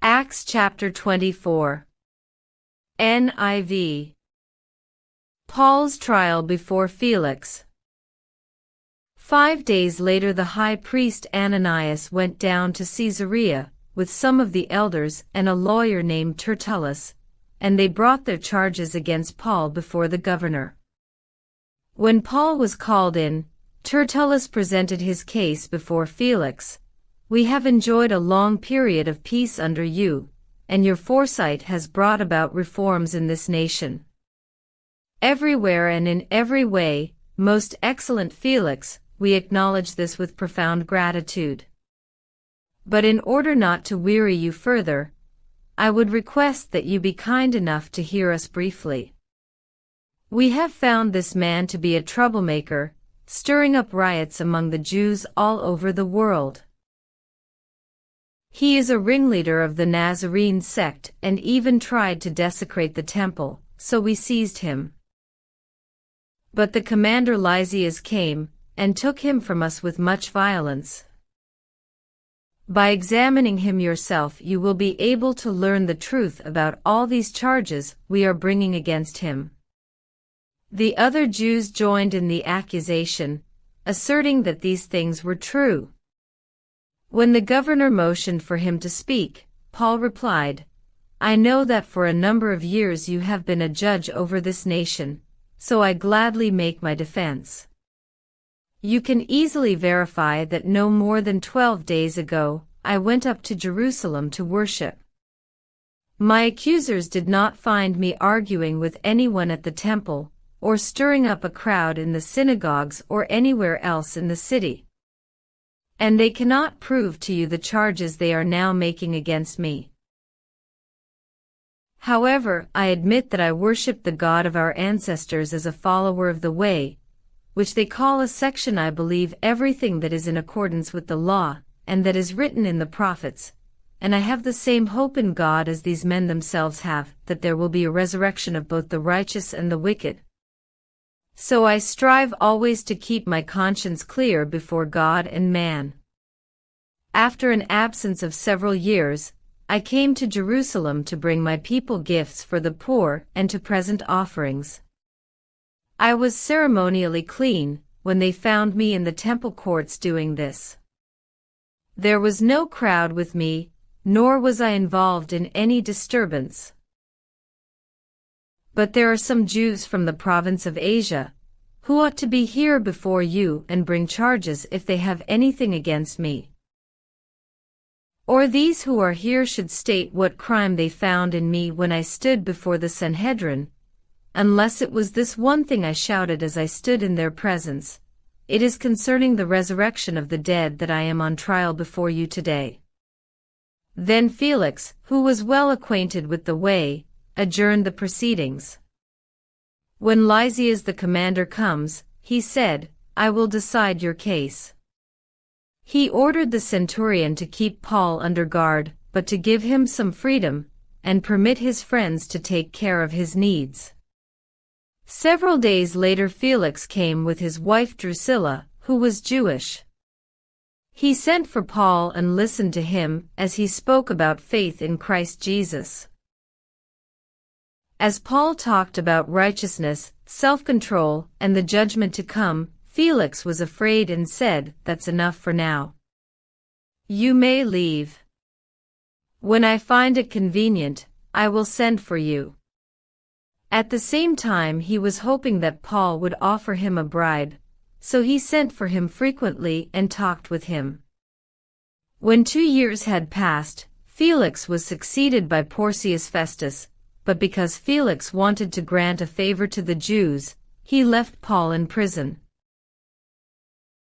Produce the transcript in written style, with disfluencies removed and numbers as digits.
Acts chapter 24. NIV. Paul's trial before Felix. 5 days later the high priest Ananias went down to Caesarea, with some of the elders and a lawyer named Tertullus, and they brought their charges against Paul before the governor. When Paul was called in, Tertullus presented his case before Felix. "We have enjoyed a long period of peace under you, and your foresight has brought about reforms in this nation. Everywhere and in every way, most excellent Felix, we acknowledge this with profound gratitude. But in order not to weary you further, I would request that you be kind enough to hear us briefly. We have found this man to be a troublemaker, stirring up riots among the Jews all over the world. He is a ringleader of the Nazarene sect and even tried to desecrate the temple, so we seized him. But the commander Lysias came and took him from us with much violence. By examining him yourself you will be able to learn the truth about all these charges we are bringing against him." The other Jews joined in the accusation, asserting that these things were true. When the governor motioned for him to speak, Paul replied, "I know that for a number of years you have been a judge over this nation, so I gladly make my defense. You can easily verify that no more than 12 days ago, I went up to Jerusalem to worship. My accusers did not find me arguing with anyone at the temple, or stirring up a crowd in the synagogues or anywhere else in the city. And they cannot prove to you the charges they are now making against me. However, I admit that I worship the God of our ancestors as a follower of the way, which they call a section. I believe everything that is in accordance with the law, and that is written in the prophets, and I have the same hope in God as these men themselves have, that there will be a resurrection of both the righteous and the wicked. So I strive always to keep my conscience clear before God and man. After an absence of several years, I came to Jerusalem to bring my people gifts for the poor and to present offerings. I was ceremonially clean when they found me in the temple courts doing this. There was no crowd with me, nor was I involved in any disturbance. But there are some Jews from the province of Asia, who ought to be here before you and bring charges if they have anything against me. Or these who are here should state what crime they found in me when I stood before the Sanhedrin, unless it was this one thing I shouted as I stood in their presence: it is concerning the resurrection of the dead that I am on trial before you today." Then Felix, who was well acquainted with the way, adjourned the proceedings. "When Lysias the commander comes," he said, "I will decide your case." He ordered the centurion to keep Paul under guard, but to give him some freedom, and permit his friends to take care of his needs. Several days later Felix came with his wife Drusilla, who was Jewish. He sent for Paul and listened to him as he spoke about faith in Christ Jesus. As Paul talked about righteousness, self-control, and the judgment to come, Felix was afraid and said, "That's enough for now. You may leave. When I find it convenient, I will send for you." At the same time he was hoping that Paul would offer him a bribe, so he sent for him frequently and talked with him. When 2 years had passed, Felix was succeeded by Porcius Festus, but because Felix wanted to grant a favor to the Jews, he left Paul in prison.